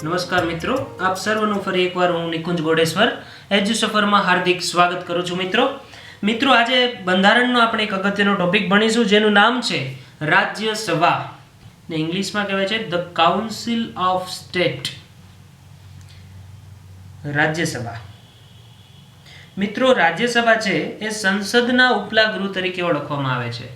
નમસ્કાર મિત્રો, આપ સર્વનું ફરી એકવાર હું નિકુંજ ગોડેશ્વર એજ્યુ સફરમાં હાર્દિક સ્વાગત કરું છું. મિત્રો આજે બંધારણનો આપણે એક અગત્યનો ટોપિક ભણીશું જેનું નામ છે રાજ્યસભા ને ઇંગ્લિશમાં કહેવાય છે the council of state. Rajya Sabha મિત્રો, રાજ્યસભા છે એ સંસદના ઉપલા ગૃહ તરીકે ઓળખવામાં આવે છે.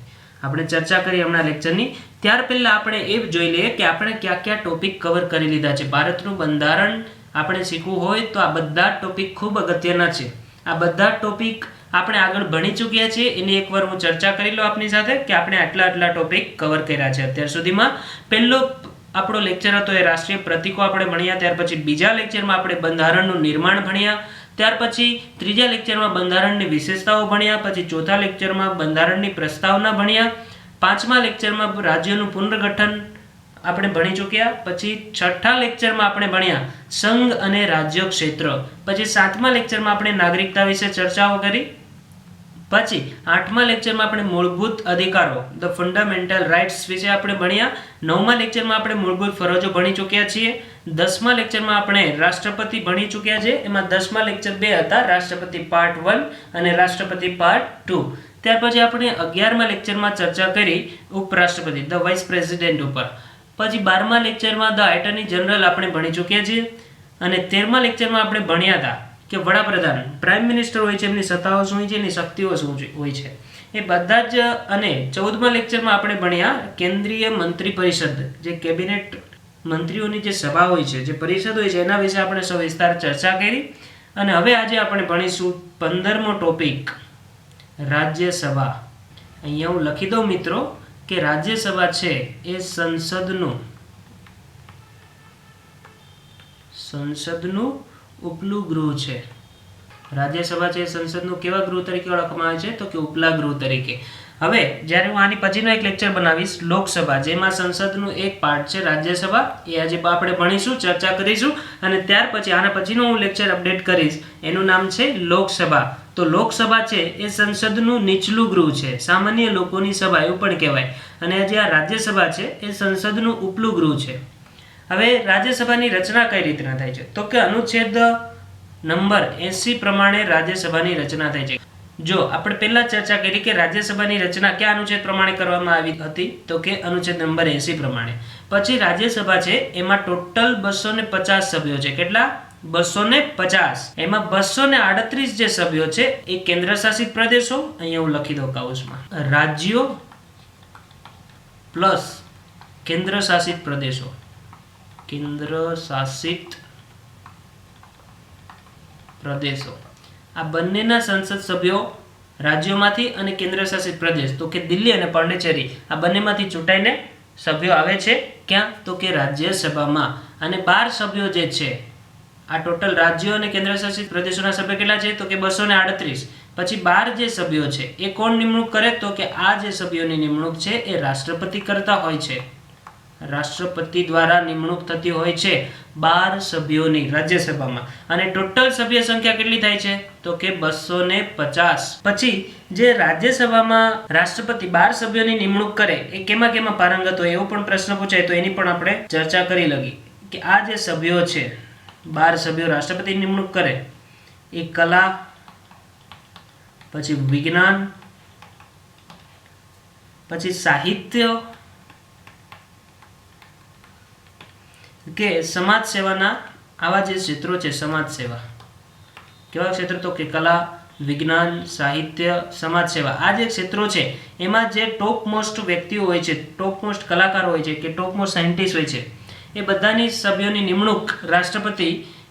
આપણે ચર્ચા કરી હમણાં લેક્ચરની. ત્યાર પહેલા આપણે એ જોઈ લઈએ કે આપણે કયા કયા ટોપિક કવર કરી લીધા છે. ભારતનું બંધારણ આપણે શીખવું હોય તો આ બધા ટોપિક ખૂબ અગત્યના છે. આ બધા ટોપિક આપણે આગળ ભણી ચૂક્યા છીએ. એની એકવાર હું ચર્ચા કરી લો આપની સાથે કે આપણે આટલા ટોપિક કવર કર્યા છે અત્યાર સુધીમાં. પહેલો આપણો લેક્ચર હતો એ રાષ્ટ્રીય પ્રતીકો આપણે ભણ્યા. ત્યાર પછી બીજા લેક્ચરમાં આપણે બંધારણનું નિર્માણ ભણ્યા. ત્યાર પછી ત્રીજા લેક્ચરમાં બંધારણની વિશેષતાઓ ભણ્યા. પછી ચોથા લેક્ચરમાં બંધારણની પ્રસ્તાવના ભણ્યા. પાંચમા લેક્ચરમાં રાજ્યોનું પુનર્ગઠન આપણે ભણી ચૂક્યા. પછી છઠ્ઠા લેક્ચરમાં આપણે ભણ્યા સંઘ અને રાજ્ય ક્ષેત્ર. પછી સાતમા લેક્ચરમાં આપણે નાગરિકતા વિશે ચર્ચાઓ કરી. પછી આઠમા લેક્ચરમાં આપણે મૂળભૂત અધિકારો ધ ફંડામેન્ટલ રાઇટ્સ વિશે આપણે ભણ્યા. નવમા લેક્ચરમાં આપણે મૂળભૂત ફરજો ભણી ચૂક્યા છીએ. દસમા લેક્ચરમાં આપણે રાષ્ટ્રપતિ ભણી ચૂક્યા છે. એમાં 10મા લેક્ચર 2 હતા, રાષ્ટ્રપતિ પાર્ટ 1 અને રાષ્ટ્રપતિ પાર્ટ 2. ત્યાર પછી આપણે 11મા લેક્ચરમાં ચર્ચા કરી ઉપરાષ્ટ્રપતિ ધ વાઇસ પ્રેસિડેન્ટ ઉપર. પછી 12મા લેક્ચરમાં ધ એટર્ની જનરલ આપણે ભણી ચૂક્યા છીએ. અને 13મા લેક્ચરમાં આપણે ભણ્યા હતા કે વડાપ્રધાન પ્રાઇમ મિનિસ્ટર હોય છે, એમની સત્તાઓ શું હોય છે, એની શક્તિઓ શું હોય છે, એ બધા જ. અને 14મા લેક્ચરમાં આપણે ભણ્યા કેન્દ્રીય મંત્રી પરિષદ, જે કેબિનેટ મંત્રીઓની જે સભા હોય છે, જે પરિષદ હોય છે, એના વિશે આપણે સવિસ્તાર ચર્ચા કરી. અને હવે આજે આપણે ભણીશું 15મો ટોપિક રાજ્યસભા. અહીંયા હું લખી દઉં મિત્રો કે રાજ્યસભા છે એ સંસદનું ઉપલું ગૃહ છે. રાજ્યસભા છે સંસદનું કેવા ગૃહ તરીકે ઓળખવામાં આવે છે? તો કે ઉપલા ગૃહ તરીકે. હવે જ્યારે હું આની પછીનો એક લેક્ચર બનાવીશ લોકસભા, જેમાં સંસદનું એક પાર્ટ છે રાજ્યસભા, એ આજે આપણે ભણીશું, ચર્ચા કરીશું. અને ત્યાર પછી આના પછીનો હું લેક્ચર અપડેટ કરીશ, એનું નામ છે લોકસભા. તો લોકસભા છે એ સંસદનું નીચલું ગૃહ છે, સામાન્ય લોકોની સભા એવું પણ કહેવાય. અને જે આ રાજ્યસભા છે એ સંસદનું ઉપલું ગૃહ છે. હવે રાજ્યસભાની રચના કઈ રીતના થાય છે? તો કે અનુચ્છેદ નંબર 80 પ્રમાણે રાજ્યસભાની રચના થાય છે. જો આપણે પહેલા ચર્ચા કરી કે રાજ્યસભાની રચના કયા અનુચ્છેદ પ્રમાણે કરવામાં આવી હતી? તો કે અનુચ્છેદ નંબર 80 પ્રમાણે. પછી રાજ્યસભા છે એમાં ટોટલ 250 સભ્યો છે. કેટલા? 250. એમાં 238 જે સભ્યો છે એ કેન્દ્ર શાસિત પ્રદેશો, અહીંયા હું લખી દઉં કાઉસમાં, રાજ્યો પ્લસ કેન્દ્ર શાસિત પ્રદેશો. કેન્દ્ર શાસિત પ્રદેશો આ બંનેના સંસદ સભ્યો રાજ્યોમાંથી અને કેન્દ્ર શાસિત પ્રદેશ તો કે દિલ્હી અને પોંડિચેરી આ બંનેમાંથી ચૂંટાઈને સભ્યો આવે છે. ક્યાં? તો કે રાજ્યસભામાં. અને 12 સભ્યો જે છે, આ ટોટલ રાજ્યો અને કેન્દ્ર શાસિત પ્રદેશોના સભ્યો કેટલા છે? તો કે 238. પછી 12 જે સભ્યો છે એ કોણ નિમણૂક કરે? તો કે આ જે સભ્યોની નિમણૂક છે એ રાષ્ટ્રપતિ કરતા હોય છે. રાષ્ટ્રપતિ દ્વારા નિમણૂક થતી હોય છે 12 સભ્યોની રાજ્યસભામાં. અને ટોટલ સભ્ય સંખ્યા કેટલી થાય છે? તો કે 250. પછી જે રાજ્યસભામાં રાષ્ટ્રપતિ 12 સભ્યોની નિમણૂક કરે એ કેમાં પારંગત હોય એવો પણ પ્રશ્ન પૂછાય, તો એની પણ આપણે ચર્ચા કરી લગી કે આ જે સભ્યો છે 12 સભ્યો રાષ્ટ્રપતિ નિમણૂક કરે એ કલા, પછી વિજ્ઞાન, પછી સાહિત્ય કે સમાજ સેવાના આવા જે ક્ષેત્રો છે, સમાજ સેવા કેવા ક્ષેત્રો? તો કે કલા, વિજ્ઞાન, સાહિત્ય, સમાજ સેવા. આ જે ક્ષેત્રો છે એમાં જે ટોપ મોસ્ટ વ્યક્તિઓ હોય છે, ટોપ મોસ્ટ કલાકારો હોય છે કે ટોપ મોસ્ટ સાયન્ટિસ્ટ હોય છે, એ બધાની સભ્યોની નિમણૂક રાષ્ટ્રપતિ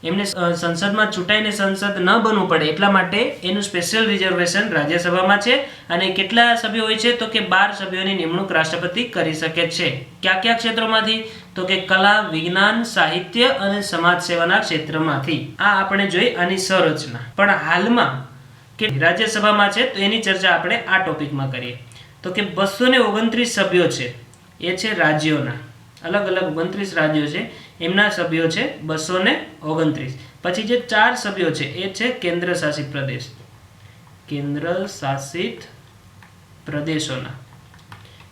એમને સંસદમાં ચૂંટાઈને સંસદ ન બનવું પડે એટલા માટે એનું સ્પેશિયલ રિઝર્વેશન રાજ્યસભામાં છે. અને કેટલા સભ્યો હોય છે? તો કે 12 સભ્યોની નિમણૂક રાષ્ટ્રપતિ કરી શકે છે. કયા ક્ષેત્રોમાંથી? તો કે કલા, વિજ્ઞાન, સાહિત્ય અને સમાજ સેવાના ક્ષેત્રમાંથી. આ આપણે જોઈ આની સંરચના. પણ હાલમાં કે રાજ્યસભામાં છે તો એની ચર્ચા આપણે આ ટોપિકમાં કરીએ. તો કે 229 સભ્યો છે એ છે રાજ્યોના, અલગ અલગ 29 રાજ્યો છે એમના સભ્યો છે 229. પછી જે 4 સભ્યો છે એ છે કેન્દ્ર શાસિત પ્રદેશ, કેન્દ્ર શાસિત પ્રદેશોના.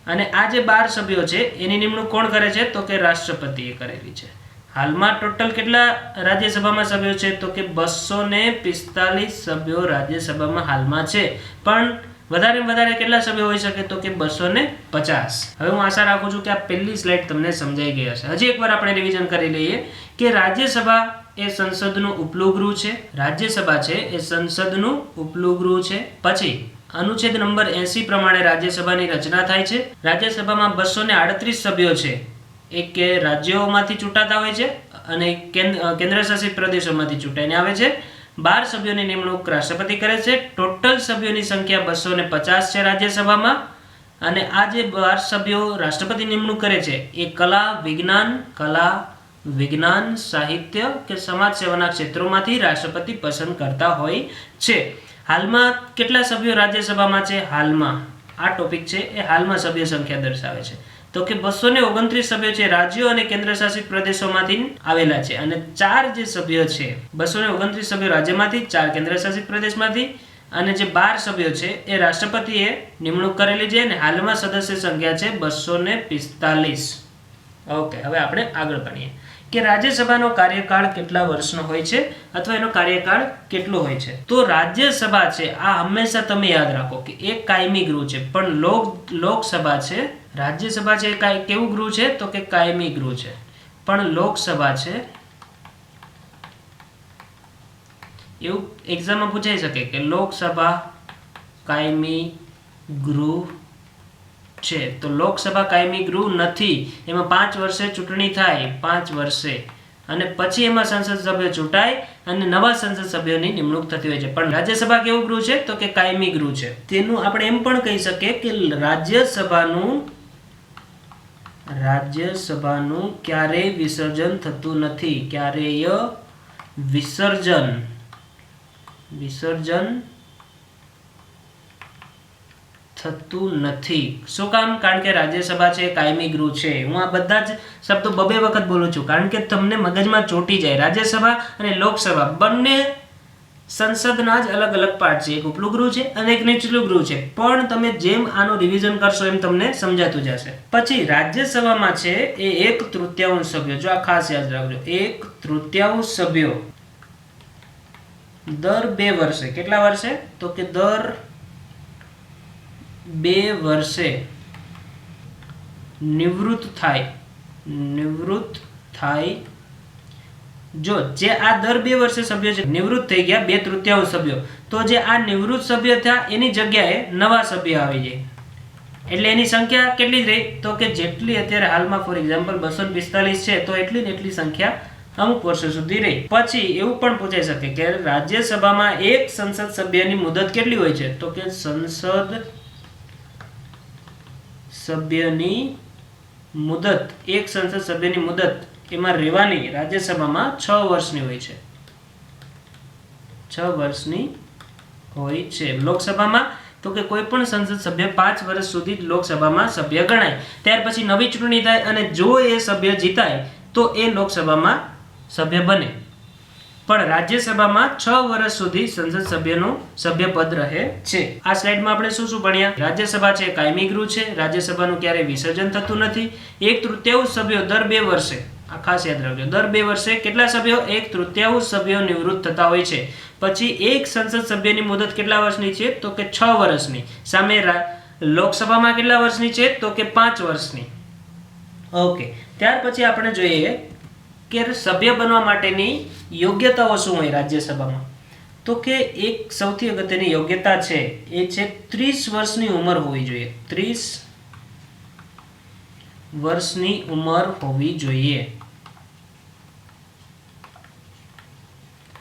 અને આ જે 12 સભ્યો છે એની નિમણૂક કોણ કરે છે? તો કે રાષ્ટ્રપતિએ કરેલી છે. હાલમાં ટોટલ કેટલા રાજ્યસભામાં સભ્યો છે? તો કે 245 સભ્યો રાજ્યસભામાં હાલમાં છે, પણ વધારે કેટલા સભ્યો હોઈ શકે? તો કે 250. હવે હું આશા રાખું છું કે આ પહેલી સ્લાઇડ તમને સમજાઈ ગઈ હશે. હજી એકવાર આપણે રિવિઝન કરી લઈએ કે રાજ્યસભા એ સંસદનું ઉપલું ગૃહ છે. રાજ્યસભા છે એ સંસદનું ઉપલું ગૃહ છે. પછી અનુચ્છેદ નંબર 80 પ્રમાણે રાજ્યસભાની રચના થાય છે. રાજ્યસભામાં 238 સભ્યો છે એ કે રાજ્યોમાંથી ચૂંટાતા હોય છે અને કેન્દ્ર શાસિત પ્રદેશોમાંથી ચૂંટાઈને આવે છે. 12 સભ્યોની નિમણૂક રાષ્ટ્રપતિ કરે છે. ટોટલ સભ્યોની સંખ્યા 250 છે રાજ્યસભામાં. અને આ જે 12 સભ્યો રાષ્ટ્રપતિ નિમણૂક કરે છે એ કલા વિજ્ઞાન સાહિત્ય કે સમાજ સેવાના ક્ષેત્રોમાંથી રાષ્ટ્રપતિ પસંદ કરતા હોય છે. હાલમાં કેટલા સભ્યો રાજ્યસભામાં છે? હાલમાં આ ટોપિક છે એ હાલમાં સભ્ય સંખ્યા દર્શાવે છે. તો કે 229 સભ્યો છે રાજ્યો અને કેન્દ્ર શાસિત પ્રદેશોમાંથી આવેલા છે, અને 4 જે સભ્યો છે 229 સભ્યો રાજ્યમાંથી, 4 કેન્દ્ર શાસિત પ્રદેશમાંથી, અને જે 12 સભ્યો છે એ રાષ્ટ્રપતિએ નિમણૂક કરેલી છે, અને હાલમાં સદસ્ય સંખ્યા છે 245. ઓકે, હવે આપણે આગળ ભણીએ કે રાજ્યસભાનો કાર્યકાળ કેટલા વર્ષનો હોય છે અથવા એનો કાર્યકાળ કેટલો હોય છે. તો રાજ્યસભા છે આ હંમેશા તમે યાદ રાખો કે એક કાયમી ગૃહ છે, પણ લોકસભા છે, રાજ્યસભા છે કેવું ગૃહ છે? તો કે કાયમી ગૃહ છે, પણ લોકસભા છે એવું એક્ઝામમાં પૂછાઈ શકે કે લોકસભા કાયમી ગૃહ છે. તો લોકસભા કાયમી ગૃહ નથી. એમાં 5 વર્ષે ચૂંટણી થાય, 5 વર્ષે, અને પછી એમાં સંસદ સભ્ય ચૂંટાય અને નવા સંસદ સભ્યોની નિમણૂક થતી હોય છે. પણ રાજ્યસભા કેવું ગૃહ છે? તો કે કાયમી ગૃહ છે. તેનું આપણે એમ પણ કહી શકીએ કે રાજ્યસભાનું ક્યારેય વિસર્જન થતું નથી. ક્યારેય વિસર્જન થતું નથી. શું કામ? કારણ કે રાજ્યસભા છે કાયમી ગૃહ છે. હું આ બધા જ શબ્દો 2 વખત બોલું છું કારણ કે તમને મગજમાં ચોંટી જાય. રાજ્યસભા અને લોકસભા બંને સંસદના જ અલગ અલગ પાર્ટ છે. એક ઉપલું ગૃહ છે અને એક નીચલું ગૃહ છે, પણ તમે જેમ આનું રિવિઝન કરશો એમ તમને સમજાતું જશે. પછી રાજ્યસભામાં છે એ 1/3 સભ્યો, જો આ ખાસ યાદ રાખજો, 1/3 સભ્યો દર 2 વર્ષે, કેટલા વર્ષે? તો કે દર 2 વર્ષે નિવૃત્ત થાય. જો જે આ દર 2 વર્ષે સભ્યો છે નિવૃત્ત થઈ ગયા, 2/3 સભ્યો, તો જે આ નિવૃત્ત સભ્ય થયા એની જગ્યાએ નવા સભ્ય આવી જાય. એટલે એની સંખ્યા કેટલી રહી? તો કે જેટલી અત્યારે હાલમાં ફોર એક્ઝામ્પલ 245 છે તો એટલી ને એટલી સંખ્યા અમુક વર્ષો સુધી રહી. પછી એવું પણ પૂછાઈ શકે કે રાજ્યસભામાં એક સંસદ સભ્યની મુદત કેટલી હોય છે? તો કે સંસદ સભ્યની મુદત, એક સંસદ સભ્યની મુદત એમાં રહેવાની રાજ્યસભામાં 6 વર્ષની હોય છે. 6 વર્ષની હોય છે. લોકસભામાં તો કે કોઈ પણ સંસદ સભ્ય 5 વર્ષ સુધી લોકસભામાં સભ્ય ગણાય. ત્યાર પછી નવી ચૂંટણી થાય અને જો એ સભ્ય જીતાય તો એ લોકસભામાં સભ્ય બને. પણ રાજ્યસભામાં 6 વર્ષ સુધી સંસદ સભ્યનું સભ્યપદ રહે છે. આ સ્લાઇડમાં આપણે શું ભણ્યા? રાજ્યસભા છે કાયમી ગૃહ છે, રાજ્યસભાનું ક્યારેય વિસર્જન થતું નથી, 1/3 સભ્યો દર 2 વર્ષે, આ ખાસ યાદ રાખજો, દર 2 વર્ષે કેટલા સભ્યો? 1/3 સભ્યો નિવૃત્ત થતા હોય છે. પછી એક સંસદ સભ્યની મુદત કેટલા વર્ષની છે? તો કે 6 વર્ષની. સામે લોકસભામાં કેટલા વર્ષની છે? તો કે 5 વર્ષની. ઓકે, ત્યાર પછી આપણે જોઈએ કે સભ્ય બનવા માટેની યોગ્યતાઓ શું હોય રાજ્યસભામાં. તો કે એક સૌથી અગત્યની યોગ્યતા છે એ છે 30 વર્ષની ઉંમર હોવી જોઈએ. 30 વર્ષની ઉંમર હોવી જોઈએ.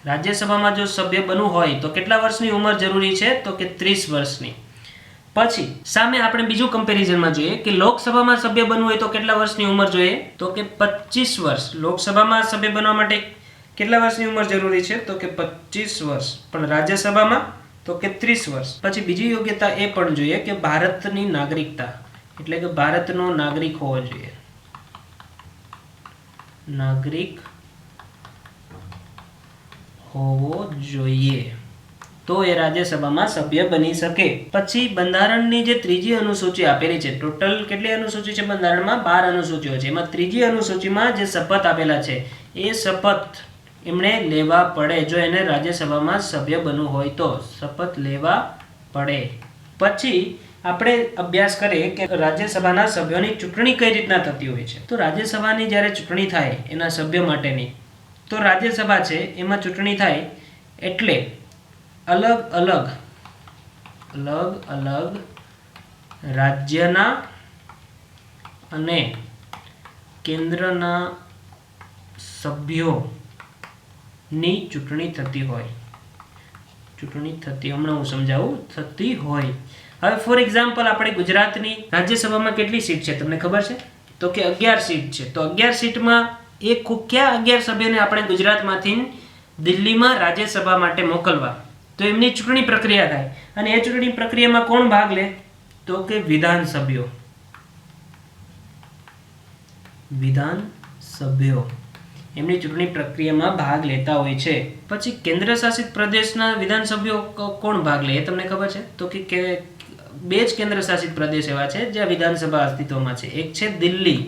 રાજ્યસભામાં જો સભ્ય બનવું હોય તો કેટલા વર્ષની ઉંમર જરૂરી છે? તો કે 30 વર્ષની. પછી સામે આપણે બીજું કમ્પેરિઝનમાં જોઈએ કે લોકસભામાં સભ્ય બનવું હોય તો કેટલા વર્ષની ઉંમર જોઈએ? તો કે 25 વર્ષ. લોકસભામાં સભ્ય બનવા માટે કેટલા વર્ષની ઉંમર જરૂરી છે? તો કે 25 વર્ષ. પણ રાજ્યસભામાં તો કે 30 વર્ષ. પછી બીજી યોગ્યતા એ પણ જોઈએ કે ભારતની નાગરિકતા, એટલે કે ભારતનો નાગરિક હોવો જોઈએ. નાગરિક હોવો જોઈએ. તો એ રાજ્યસભામાં સભ્ય બની શકે. પછી બંધારણની જે ત્રીજી અનુસૂચિ આપેલી છે, ટોટલ કેટલી અનુસૂચિ છે બંધારણમાં? 12 અનુસૂચિઓ છે. એમાં ત્રીજી અનુસૂચિમાં જે શપથ આપેલા છે એ શપથ એમણે લેવા પડે. જો એને રાજ્યસભામાં સભ્ય બનવું હોય તો શપથ લેવા પડે. પછી આપણે અભ્યાસ કરીએ કે રાજ્યસભાના સભ્યોની ચૂંટણી કઈ રીતના થતી હોય છે. તો રાજ્યસભાની જ્યારે ચૂંટણી થાય એના સભ્યો માટેની, તો રાજ્યસભા છે એમાં ચૂંટણી થાય એટલે અલગ અલગ રાજ્યના અને કેન્દ્રના સભ્યોની ચૂંટણી થતી હોય. હમણાં હું સમજાવું. થતી હોય. હવે ફોર એક્ઝામ્પલ આપણે ગુજરાતની રાજ્યસભામાં કેટલી સીટ છે તમને ખબર છે? તો કે 11 સીટ છે. તો 11 સીટમાં કયા 11 સભ્યોને આપણે ગુજરાતમાંથી દિલ્હીમાં રાજ્યસભા માટે મોકલવા, તો એમની ચૂંટણી પ્રક્રિયા થાય. અને એ ચૂંટણી પ્રક્રિયામાં કોણ ભાગ લે? તો કે વિધાનસભ્યો એમની ચૂંટણી પ્રક્રિયામાં ભાગ લેતા હોય છે. પછી કેન્દ્ર શાસિત પ્રદેશના વિધાનસભ્યો કોણ ભાગ લે એ તમને ખબર છે? તો કે 2 જ કેન્દ્ર શાસિત પ્રદેશ એવા છે જ્યાં વિધાનસભા અસ્તિત્વમાં છે. એક છે દિલ્હી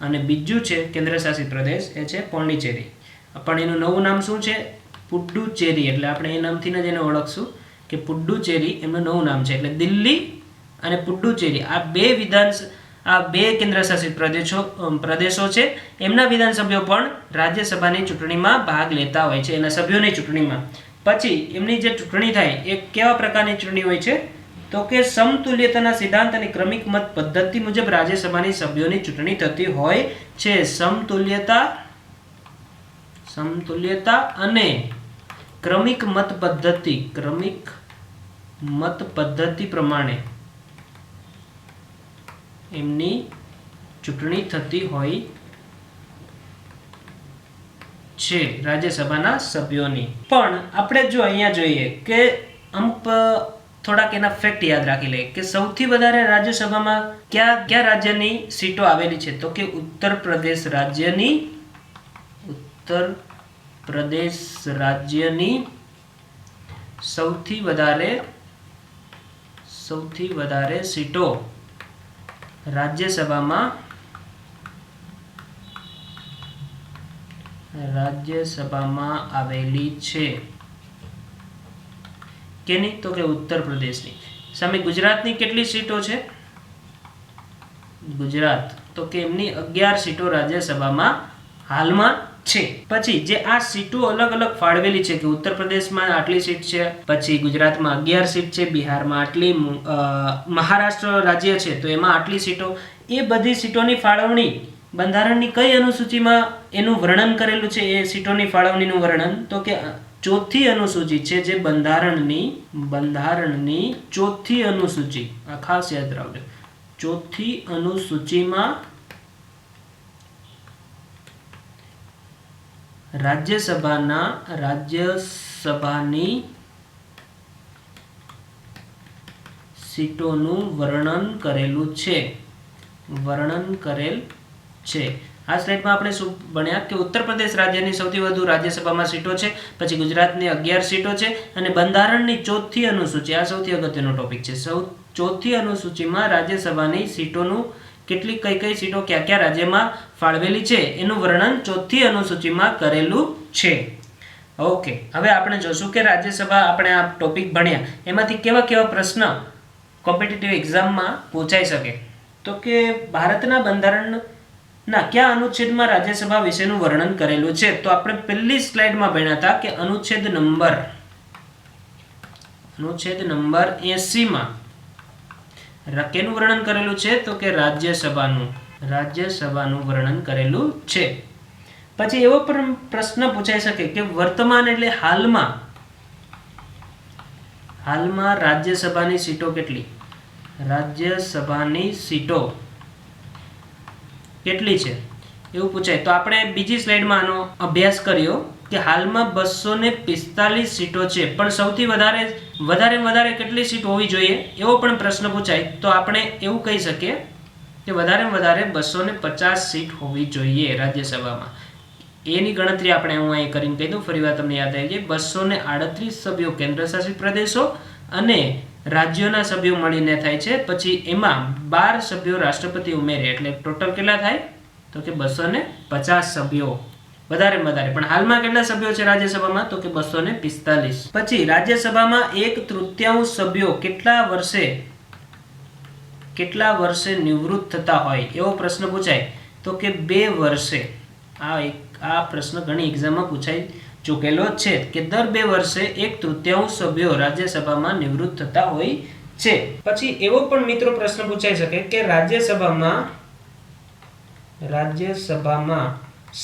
અને બીજું છે કેન્દ્ર શાસિત પ્રદેશ, એ છે પોંડિચેરી. પણ એનું નવું નામ શું છે? પુડ્ડુચેરી. એટલે આપણે એ નામથી જ એને ઓળખશું કે પુડ્ડુચેરી એમનું નવું નામ છે. એટલે દિલ્હી અને પુડ્ડુચેરી આ બે કેન્દ્ર શાસિત પ્રદેશો છે. એમના વિધાનસભ્યો પણ રાજ્યસભાની ચૂંટણીમાં ભાગ લેતા હોય છે, એના સભ્યોની ચૂંટણીમાં. પછી એમની જે ચૂંટણી થાય એ કેવા પ્રકારની ચૂંટણી હોય છે? તો કે સમતુલ્યતાના સિદ્ધાંત અને ક્રમિક મત પદ્ધતિ મુજબ રાજ્યસભાની સભ્યોની ચૂંટણી થતી હોય છે. સમતુલ્યતા અને ક્રમિક મત પદ્ધતિ પ્રમાણે એમની ચૂંટણી થતી હોય છે રાજ્યસભાના સભ્યોની. પણ આપણે જો અહીંયા જોઈએ કે અમુક થોડાક એના ફેક્ટ યાદ રાખી લઈએ કે સૌથી વધારે રાજ્યસભામાં કયા રાજ્યની સીટો આવેલી છે? તો કે ઉત્તર પ્રદેશ રાજ્યની સૌથી વધારે સીટો રાજ્યસભામાં આવેલી છે. કેની? તો કે ઉત્તર પ્રદેશની. સામે ગુજરાતની કેટલી સીટો છે? ગુજરાત તો કે એમની 11 સીટો રાજ્યસભામાં હાલમાં છે. પછી જે આ સીટો અલગ અલગ ફાળવેલી છે કે ઉત્તર પ્રદેશમાં આટલી સીટ છે, પછી ગુજરાતમાં 11 સીટ છે, બિહારમાં આટલી, મહારાષ્ટ્ર રાજ્ય છે તો એમાં આટલી સીટો. એ બધી સીટોની ફાળવણી બંધારણની કઈ અનુસૂચિમાં એનું વર્ણન કરેલું છે? એ સીટોની ફાળવણીનું વર્ણન તો કે 4થી અનુસૂચિ છે, જે બંધારણની 4થી અનુસૂચિ. આ ખાસ યાદ રાખજો. 4થી અનુસૂચિમાં રાજ્યસભાની સીટોનું વર્ણન કરેલ છે. આ સ્લાઇડમાં આપણે શું ભણ્યા કે ઉત્તર પ્રદેશ રાજ્યની સૌથી વધુ રાજ્યસભામાં સીટો છે, પછી ગુજરાતની 11 સીટો છે, અને બંધારણની 4થી અનુસૂચિ, આ સૌથી અગત્યનો ટોપિક છે. 4થી અનુસૂચિમાં રાજ્યસભાની સીટોનું કઈ સીટો કયા રાજ્યમાં ફાળવેલી છે એનું વર્ણન 4થી અનુસૂચિમાં કરેલું છે. ઓકે, હવે આપણે જોશું કે રાજ્યસભા આપણે આ ટોપિક ભણ્યા એમાંથી કેવા પ્રશ્ન કોમ્પિટિટિવ એક્ઝામમાં પૂછાઈ શકે. તો કે ભારતના બંધારણના કયા અનુચ્છેદમાં રાજ્યસભા વિશેનું વર્ણન કરેલું છે? તો આપણે પહેલી સ્લાઇડમાં ભણ્યા હતા કે અનુચ્છેદ નંબર 80માં કેનું વર્ણન કરેલું છે? તો કે રાજ્યસભાનું વર્ણન કરેલું છે. પછી એવો પણ પ્રશ્ન પૂછાઈ શકે કે વર્તમાન એટલે હાલમાં રાજ્યસભાની સીટો કેટલી? રાજ્યસભાની સીટો કેટલી છે એવું પૂછાય. તો આપણે બીજી સ્લાઇડમાં આનો અભ્યાસ કર્યો કે હાલમાં 245 સીટો છે, પણ સૌથી વધારે કેટલી સીટ હોવી જોઈએ એવો પણ પ્રશ્ન પૂછાય. તો આપણે એવું કહી શકીએ કે વધારે 250 સીટ હોવી જોઈએ રાજ્યસભામાં. એની ગણતરી આપણે હું અહીં કરીને કહી દઉં, ફરી વાર તમને યાદ આવી જાય. 238 સભ્યો કેન્દ્ર શાસિત પ્રદેશો અને રાજ્યોના સભ્યો મળીને થાય છે. પછી એમાં 12 સભ્યો રાષ્ટ્રપતિ ઉમેરે એટલે ટોટલ કેટલા થાય તો કે 250 સભ્યો, વધારે પણ હાલમાં કેટલા સભ્યો છે રાજ્યસભામાં તો કે 245. પછી રાજ્યસભામાં 1/3 સભ્યો કેટલા વર્ષે નિવૃત્ત થતા હોય એવો પ્રશ્ન પૂછાય તો કે 2 વર્ષે. આ પ્રશ્ન ઘણી એક્ઝામમાં પૂછાઈ ચૂકેલો છે કે દર 2 વર્ષે 1/3 સભ્યો રાજ્યસભામાં નિવૃત્ત થતા હોય છે. પછી એવો પણ મિત્રો પ્રશ્ન પૂછાઈ શકે કે રાજ્યસભામાં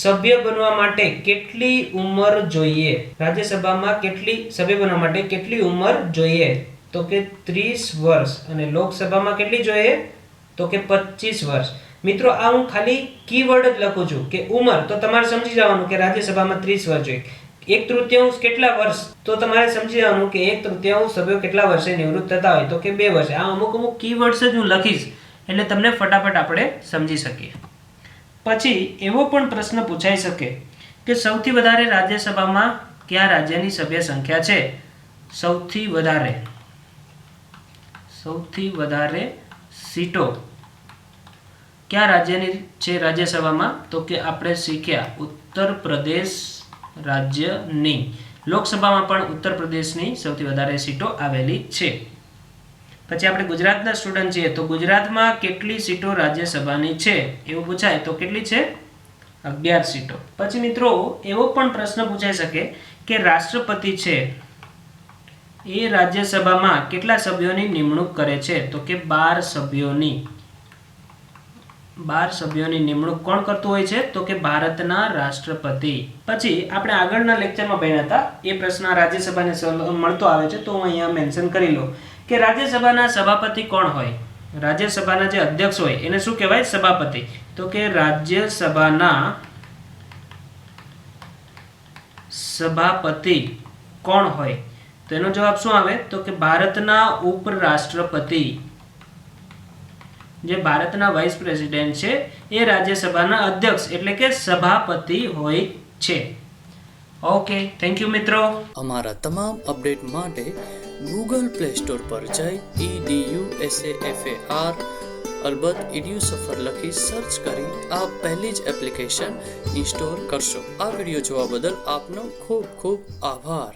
સભ્ય બનવા માટે કેટલી ઉંમર જોઈએ? રાજ્યસભામાં સભ્ય બનવા માટે કેટલી ઉંમર જોઈએ તો કે 30 વર્ષ. અને લોકસભામાં કેટલી જોઈએ તો કે 25 વર્ષ. મિત્રો આ હું ખાલી કીવર્ડ જ લખું છું કે ઉંમર, તો તમારે સમજી જવાનું કે રાજ્યસભામાં 30 વર્ષ જોઈએ. 1/3 કેટલા વર્ષ તો તમારે સમજી જવાનું કે 1/3 સભ્યો કેટલા વર્ષે નિવૃત્ત થતા હોય તો કે 2 વર્ષે. આ અમુક કીવર્ડ્સ જ હું લખીશ એટલે તમને ફટાફટ આપણે સમજી શકીએ. પછી એવો પણ પ્રશ્ન પૂછાઈ શકે કે સૌથી વધારે રાજ્યસભામાં કયા રાજ્યની સભ્ય સંખ્યા છે? સૌથી વધારે સીટો કયા રાજ્યની છે રાજ્યસભામાં તો કે આપણે શીખ્યા ઉત્તર પ્રદેશ રાજ્યની. લોકસભામાં પણ ઉત્તર પ્રદેશની સૌથી વધારે સીટો આવેલી છે. પછી આપણે ગુજરાતના સ્ટુડન્ટ છીએ તો ગુજરાતમાં કેટલી સીટો રાજ્યસભાની છે એવું પૂછાય તો કેટલી છે? 11 સીટો. પછી મિત્રો એવો પણ પ્રશ્ન પૂછાઈ શકે કે રાષ્ટ્રપતિ છે એ રાજ્યસભામાં કેટલા સભ્યોની નિમણૂક કરે છે તો કે 12 સભ્યોની નિમણૂક કોણ કરતું હોય છે તો કે ભારતના રાષ્ટ્રપતિ. પછી આપણે આગળના લેક્ચરમાં ભણ્યા હતા એ પ્રશ્ન રાજ્યસભાને મળતો આવે છે તો હું અહીંયા મેન્શન કરી લઉં કે રાજ્યસભાના સભાપતિ કોણ હોય? રાજ્યસભાના જે અધ્યક્ષ હોય એને શું કહેવાય? સભાપતિ. તો કે રાજ્યસભાના સભાપતિ કોણ હોય? તો એનો જવાબ શું આવે તો કે ભારતના ઉપરાષ્ટ્રપતિ. જે ભારતના વાઇસ પ્રેસિડેન્ટ છે એ રાજ્યસભાના અધ્યક્ષ એટલે કે સભાપતિ હોય છે. ઓકે, થેન્ક યુ મિત્રો. અમારા તમામ અપડેટ માટે ગૂગલ પ્લે સ્ટોર પર જઈ EDUSAFAR અલબત્ત EDU સફર લખી સર્ચ કરી આપ પહેલી જ એપ્લિકેશન ઇન્સ્ટોલ કરશો. આ વિડીયો જોવા બદલ આપનો ખૂબ ખૂબ આભાર.